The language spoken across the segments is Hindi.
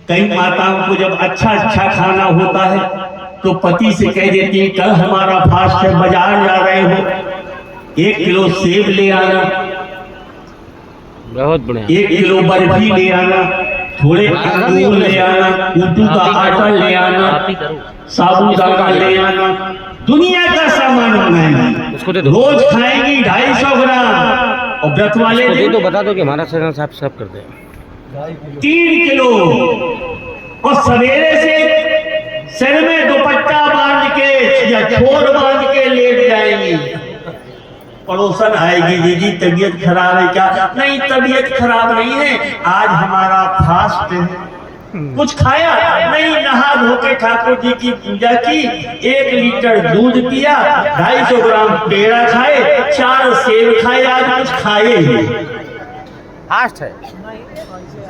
कई माताओं को जब अच्छा अच्छा खाना होता है तो पति से कह देती है कल हमारा फास्ट है, बाजार जा रहे हो 1 किलो सेब ले आना, बहुत बढ़िया, 1 किलो बर्फी ले आना, थोड़े अंगूर ले आना, कूटू का आटा ले आना, साबूदाना ले आना, दुनिया का सामान मंगाएंगी, उसको दे दो, रोज खाएंगी 250 ग्राम और व्रत वाले दिन तो बता दो कि हमारा शरण साहब सब करते हैं 3 किलो। और सवेरे से सिर में दुपट्टा बांध के या छोर बांध के लेट जाएंगी। पड़ोसन आएगी, दीदी तबीयत खराब है क्या? नहीं तबीयत खराब नहीं है, आज हमारा फास्ट है। कुछ खाया नहीं, नहा धो के ठाकुर जी की पूजा की, 1 लीटर दूध पिया, 250 ग्राम पेड़ा खाए, 4 सेब खाए, आज कुछ खाए ही फास्ट है।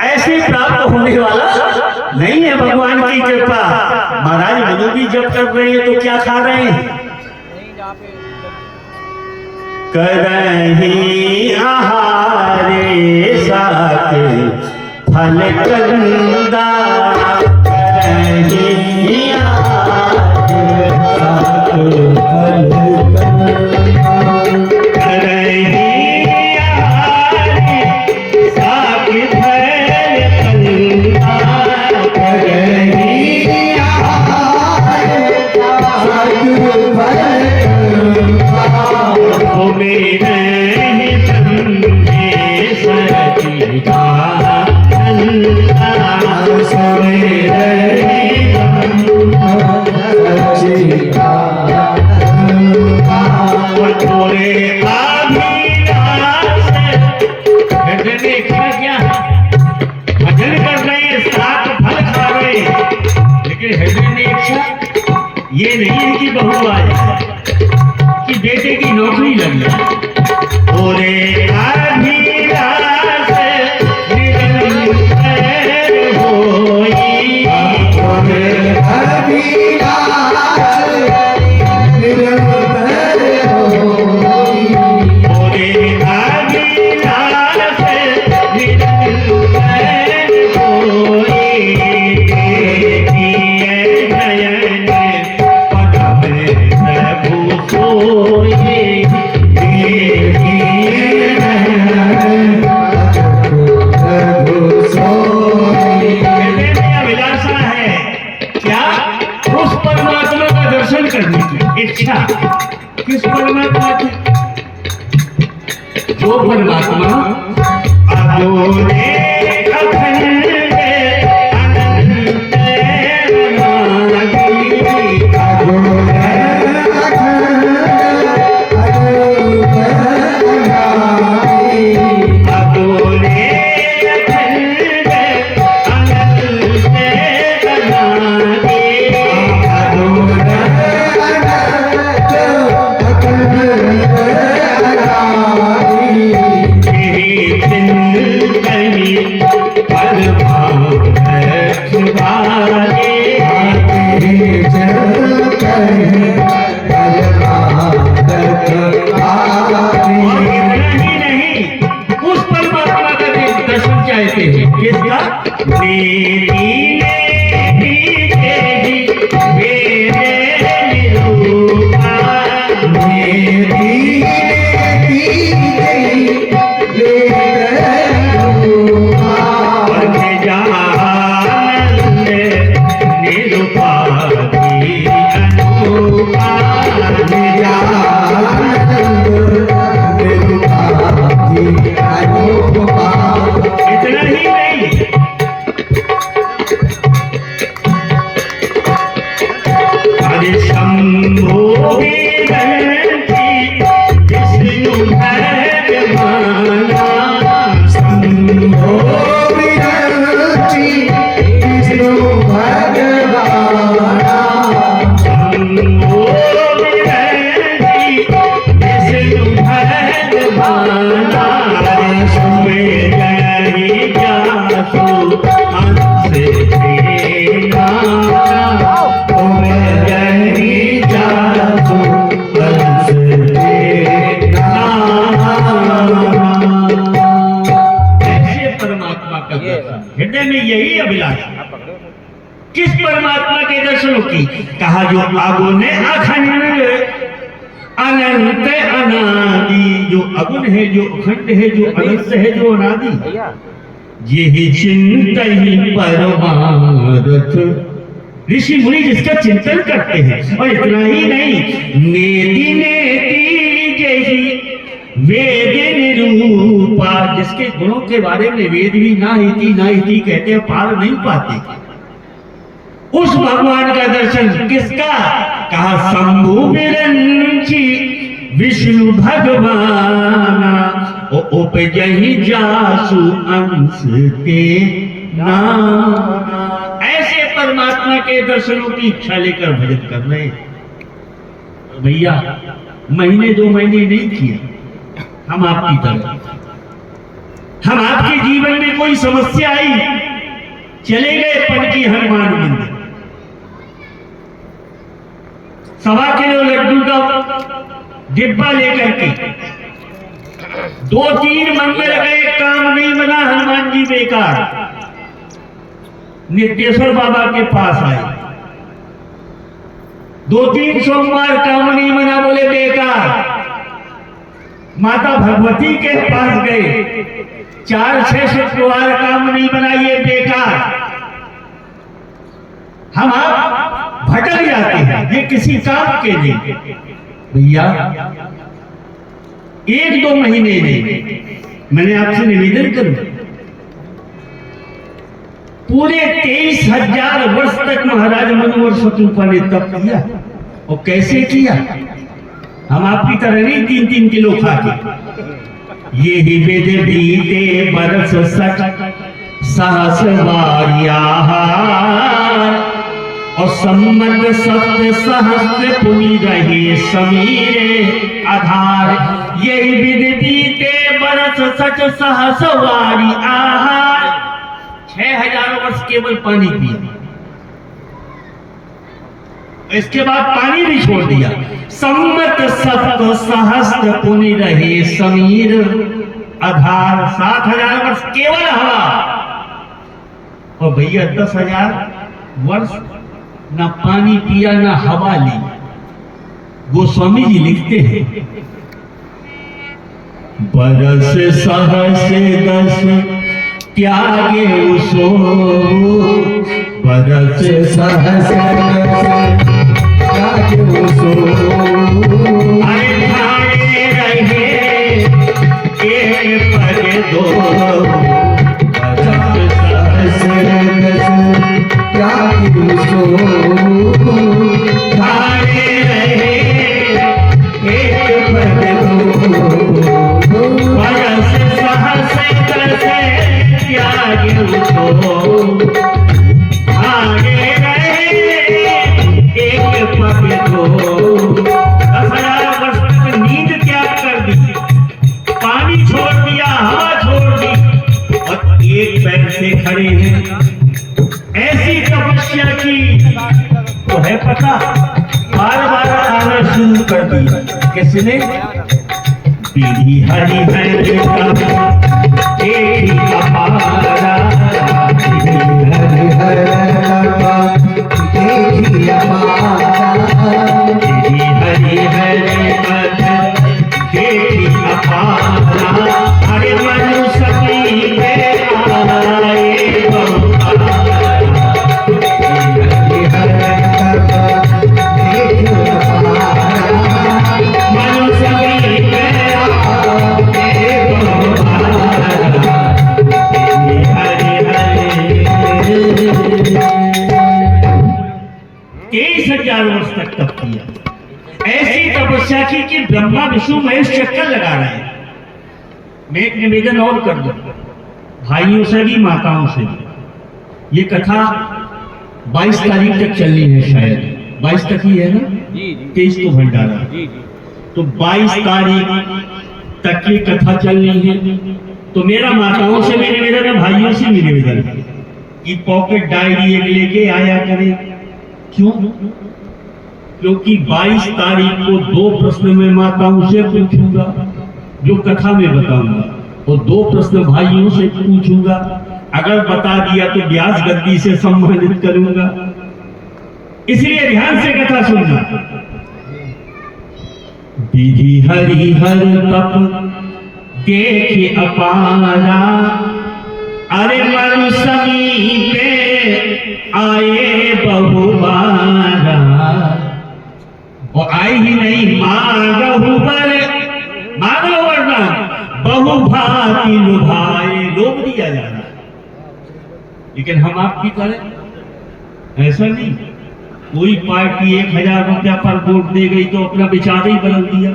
ऐसे प्राप्त होने वाला नहीं है भगवान की कृपा। महाराज मनु भी जब कर रहे हैं तो क्या खा रहे हैं? करही आहारे साथ फल कंदा, करही आहारे साथ फल ये नहीं है कि बहू आए कि बेटे की नौकरी लग जाए। ओरे अभिलाष निरंतर होई, ओरे अभिलाष निरंतर होई, ओरे अभिलाष निरंतर होई। इच्छा किस परमात्मा की? जो परमात्मा अधूरे अखंड अनंत अनादि, अधूरे अखंड अनंत अनादि, अधूरे अखंड अनंत अनादि, अधूरे किस परमात्मा के दर्शनों की? कहा जो अगुण अखंड अनंत अनादि, जो अगुण है, जो अखंड है, जो अनंत है, जो अनादि, ये चिंतन परमार्थ। ऋषि मुनि जिसका चिंतन करते हैं, और इतना ही नहीं, नेति नेति जही वेद निरूपा, जिसके गुणों के बारे में वेद भी ना इति कहते हैं, पार नहीं पाते, उस भगवान का दर्शन किसका? कहा शंभु विरंची विष्णु भगवाना, उपजहि जासु अंश के नाना। ऐसे परमात्मा के दर्शनों की इच्छा लेकर भजन कर रहे हैं। भैया महीने 2 महीने नहीं किया, हम आपकी तरह, हम आपके जीवन में कोई समस्या आई, चले गए पन की हनुमान मंदिर, 1.25 किलो लड्डू का डिब्बा लेकर के 2-3 मंदिर गए, काम नहीं बना, हनुमान जी बेकार। नित्येश्वर बाबा के पास आए, 2-3 सोमवार काम नहीं बना, बोले बेकार। माता भगवती के पास गए, 4-6 शुक्रवार काम नहीं बना, ये बेकार। हम आप भटक जाते हैं, ये किसी काम के नहीं। भैया 1-2 महीने नहीं, मैंने आपसे निवेदन करूं, पूरे 23,000 वर्ष तक महाराज मनु और शत्रुपा ने तप किया। और कैसे किया? हम आपकी तरह नहीं 3-3 किलो खा के। ये ही वेद बीते बरस सच सहस वारिया, और सम्मत सप्त सहस्त्र पुनि रहे समीरे आधार। यही विधि बीते बरस सच सहस वारी आहार। 6000 वर्ष केवल पानी पिया, इसके बाद पानी भी छोड़ दिया। सम्मत सप्त सहस्त्र पुनि रहे समीर आधार। 7000 वर्ष केवल हवा। और भैया 10,000 वर्ष ना पानी पिया ना हवा ली। गोस्वामी जी लिखते हैं, बरस सहस 10 त्यागे उसो, बरस सहस 10 त्यागे उसो। अरे रहे एक पग 2, बरस सहस 10 त्यागे उसो। अरे रहे एक पग 2, बरस सहस 10 त्यागे उसो। आगे रहे एक पग 2। 10,000 वर्ष तक नींद त्याग कर दी, पानी छोड़ दिया, हवा छोड़ दी, और एक पैर से खड़े हैं। ऐसी तपस्या की तो है पता, बार-बार आना शुरू कर दिया। किसने? पीढ़ी हरि है एक ही अपारा, हरि हर एक ही अपारा, हरि हर एक ही अपारा। अरे मनु सभी में आए वर्ष तक तप किया। ऐसी तपस्या की कि ब्रह्मा विष्णु महेश चक्कर लगा रहे हैं। मैं एक निवेदन और कर दूं, भाइयों से भी माताओं से भी। ये कथा 22 तारीख तक चलनी है, शायद 22 तक ही है ना, 23 को भंडारा, तो 22 तारीख तक की कथा चलनी है। तो मेरा माताओं से भी निवेदन है, भाइयों से भी निवेदन है कि पॉकेट डायरी एक लेके आया करें। क्यों? क्योंकि 22 तारीख को 2 प्रश्न मैं माताओं से पूछूंगा, जो कथा में बताऊंगा, और 2 प्रश्न भाइयों से पूछूंगा। अगर बता दिया तो व्यास गद्दी से सम्मानित करूंगा, इसलिए ध्यान से कथा सुनना। विधि हरि हर तप देख अपारा, अरे मरु समीपे आए बहुबारा, और आए ही नहीं मांगहु बर, मांगो वरना बहु भांति लुभाए, लोभ दिया जा रहा। लेकिन हम आपकी करें ऐसा नहीं। कोई पार्टी 1000 रुपया पर वोट दे गई तो अपना विचार ही बदल दिया।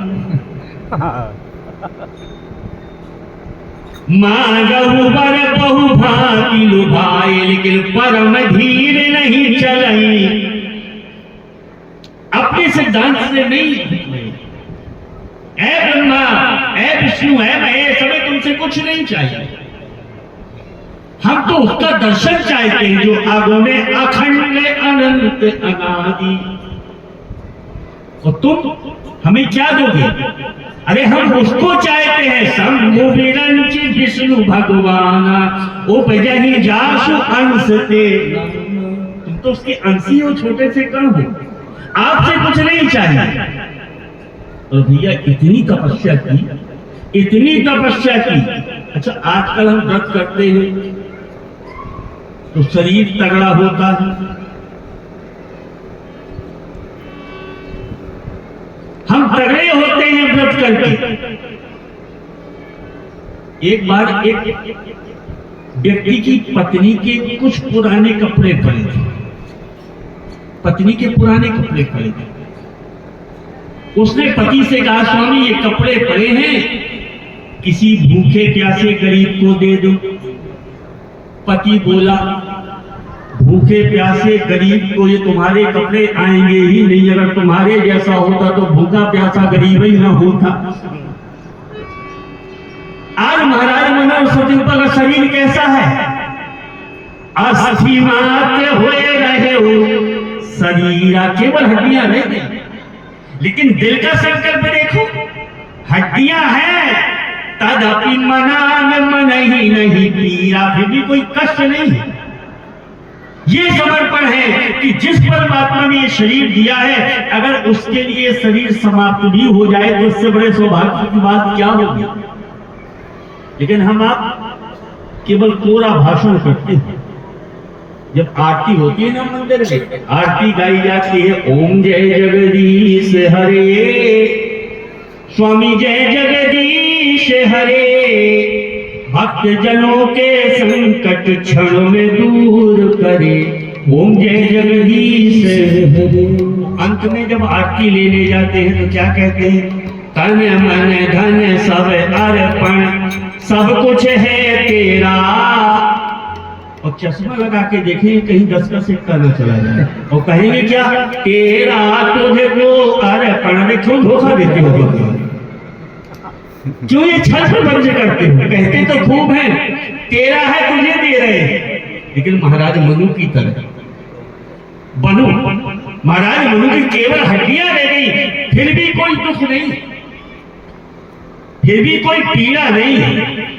मांगहु बर बहु भांति लुभाए, लेकिन परम धीर नहीं चलाई, अपने सिद्धांत से नहीं। ऐ ब्रह्मा, ऐ विष्णु, ऐ महेश, हमें तुमसे कुछ नहीं चाहिए। हम तो उसका दर्शन चाहते हैं जो आगो में अखंड अनंत अनादि। और तुम हमें क्या दोगे? अरे हम उसको चाहते हैं, शंभु विरंच विष्णु भगवान, उपजहि जासु अंश ते। तुम तो उसके अंशी हो, छोटे से कम हो, आपसे कुछ नहीं चाहिए। और भैया इतनी तपस्या की, इतनी तपस्या की। अच्छा, आजकल हम व्रत करते हैं तो शरीर तगड़ा होता है, हम तगड़े होते हैं व्रत करके। एक बार एक व्यक्ति की पत्नी के कुछ पुराने कपड़े पड़े थे, पत्नी के पुराने कपड़े पड़े थे। उसने पति से कहा, स्वामी ये कपड़े पड़े हैं, किसी भूखे प्यासे गरीब को दे दो। पति बोला, भूखे प्यासे गरीब को ये तुम्हारे कपड़े आएंगे ही नहीं, अगर तुम्हारे जैसा होता तो भूखा प्यासा गरीब ही ना होता। आज महाराज मनोहर सचिव का शरीर कैसा है? अस्थि मात्र हुए रहे हो, शरीर केवल हड्डियां रह गई, लेकिन दिल का संकल्प देखो, हड्डियां हैं, तदपि मनान मन ही नहीं पीरा, फिर भी कोई कष्ट नहीं। ये समर्पण है कि जिस परमात्मा ने ये शरीर दिया है, अगर उसके लिए शरीर समाप्त भी हो जाए तो उससे बड़े सौभाग्य की बात क्या होगी। लेकिन हम आप केवल कोरा भाषण करते हैं। जब आरती होती है ना मंदिर में, आरती गाई जाती है, ओम जय जगदीश हरे, स्वामी जय जगदीश हरे, भक्त जनों के संकट क्षण में दूर करे, ओम जय जगदीश हरे। अंत में जब आरती लेने जाते हैं तो क्या कहते हैं? तन मन धन सब अर्पण, सब कुछ है तेरा। और चश्मा लगा के देखेंगे कहीं 10 का सिक्का न चला जाए, और कहेंगे क्या? तेरा तुझे को अर्पण। क्यों धोखा देते हो? क्यों ये छल प्रपंच करते हो? कहते तो खूब है, तेरा है तुझे दे रहे हैं। लेकिन महाराज मनु की तरह बनो, महाराज मनु की केवल हड्डियां रह गई, फिर भी कोई दुख नहीं, फिर भी कोई पीड़ा नहीं है।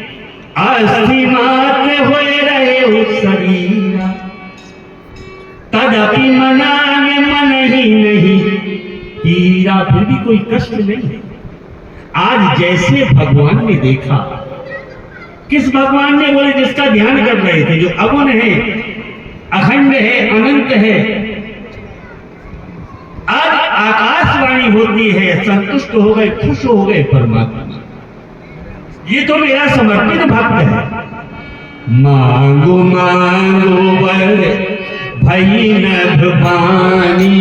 अस्थि मात्र हुए रहे हो शरीर, तदपि मनाने मन ही नहीं पीड़ा, फिर भी कोई कष्ट नहीं। आज जैसे भगवान ने देखा, किस भगवान ने? बोले जिसका ध्यान कर रहे थे, जो अगुण है, अखंड है, अनंत है। आज आकाशवाणी होती है, संतुष्ट हो गए, खुश हो गए परमात्मा। ये तो मेरा समर्पित भक्त है। मांगो मांगो वर भई नभ पानी,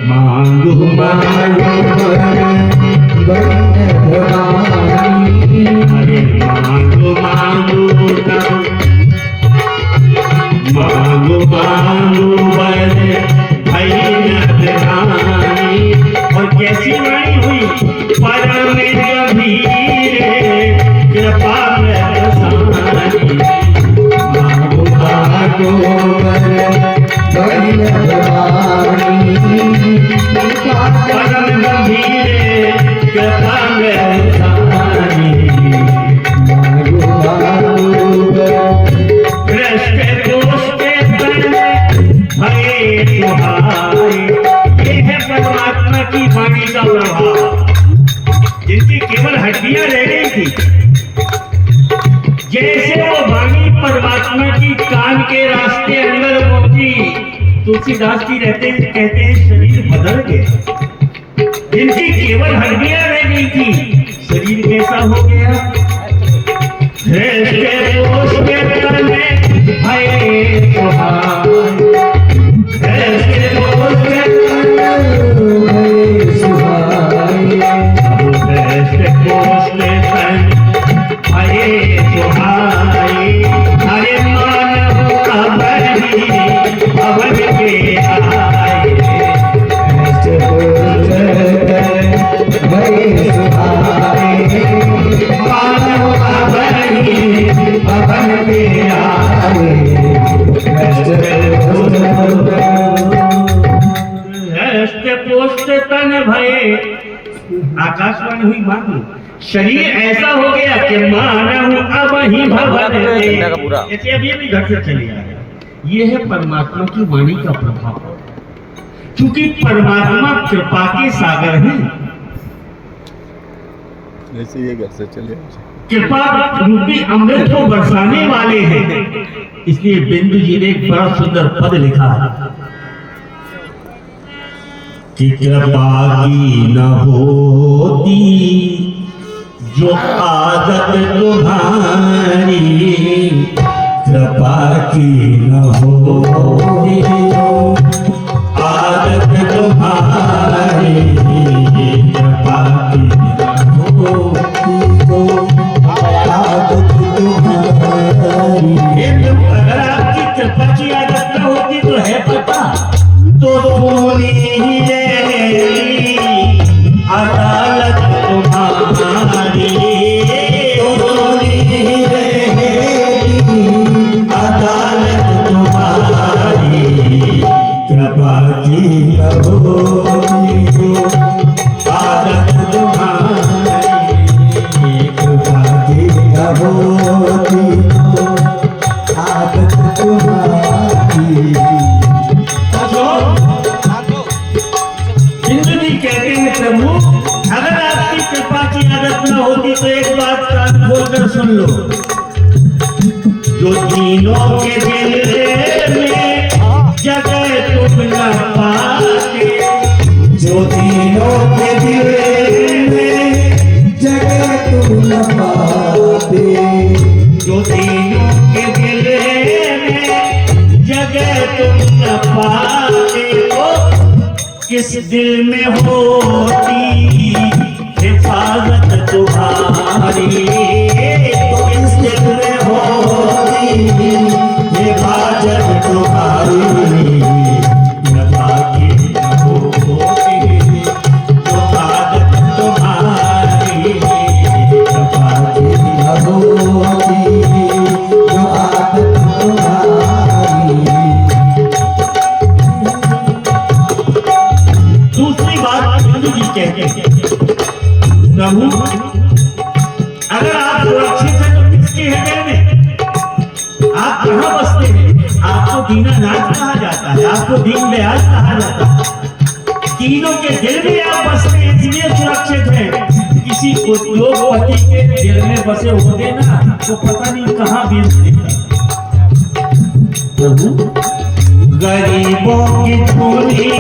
मांगो मांगो वर अरे मांगो मांगो मांगो मांगो वर भई नभ पानी। और कैसी वाणी हुई? परम गंभीर कृपा प्रसादी, मांगो मांगो वर भई नभ पानी, परम गंभीर कृपा प्रसादी, मांगो मांगो वर। भ्रष्ट दोष के तन भये सुहाए। ये है परमात्मा की वाणी का प्रभाव, जिनकी केवल हड्डियां रह गई थी। जैसे वो वाणी परमात्मा की कान के रास्ते अंदर पहुंची, तुलसीदास जी कहते हैं शरीर बदल गया। जिनकी केवल हड्डियां रह गई थी, शरीर कैसा हो गया? हृष्ट पुष्ट तने भये सुहाए। हृष्ट पुष्ट तने भये सुहाए। हृष्ट पुष्ट तने भये सुहाए। हरे मानव अबहि भवन के आए। हृष्ट पुष्ट तने भये सुहाए। मानव अबहि भवन के आए। हृष्ट पुष्ट तन भये, आकाशवाणी हुई मानो शरीर ऐसा हो गया कि मानव अब ही भवन में। ऐसे अभी घर से चले आए। ये है परमात्मा की वाणी का प्रभाव, क्योंकि परमात्मा कृपा के सागर हैं। जैसे ये घर से चले आए। कृपा रूपी अमृत को बरसाने वाले हैं। इसलिए बिंदु जी ने एक बड़ा सुंदर पद लिखा है कि कृपा की न होती जो आदत तुम्हारी। कृपा की न होती जो आदत तुम्हारी। कृपा की न होती जो आदत तुम्हारी। अगर आपकी कृपा की आदत न होती तो है पता, तो सोनी ही अदालत तुम्हारी। तो सोनी ही अदालत तुम्हारी। कृपा की न होती जो आदत तुम्हारी। कृपा की न होती जो आदत तुम्हारी। कहते हैं प्रभु, अगर आपकी कृपा की आदत न होती तो एक बात कान खोलकर सुन लो। जो दीनों के दिल में जगह तुम न पाते। जो दीनों के दिल में जगह तुम न पाते। जो दीनों के दिल में जगह तुम न पाते। किस दिल में होती हिफाजत तुम्हारी। किस दिल में होती हिफाजत तुम्हारी। कृपा की न होती जो आदत तुम्हारी। कृपा की न होती जो आदत तुम्हारी। दूसरी बात बिंदु जी कहते हैं, प्रभु अगर आप सुरक्षित हैं तो किसके हृदय में? आप कहाँ बसते हैं? आपको दीनानाथ कहा जाता है, आपको दीनदयाल कहा जाता है। तीनों के दिल में आप बसते हैं, इसलिए सुरक्षित हैं। किसी उद्योगपति के दिल में बसे होते ना, तो पता नहीं कहाँ बेच देता। प्रभु गरीबों की झोली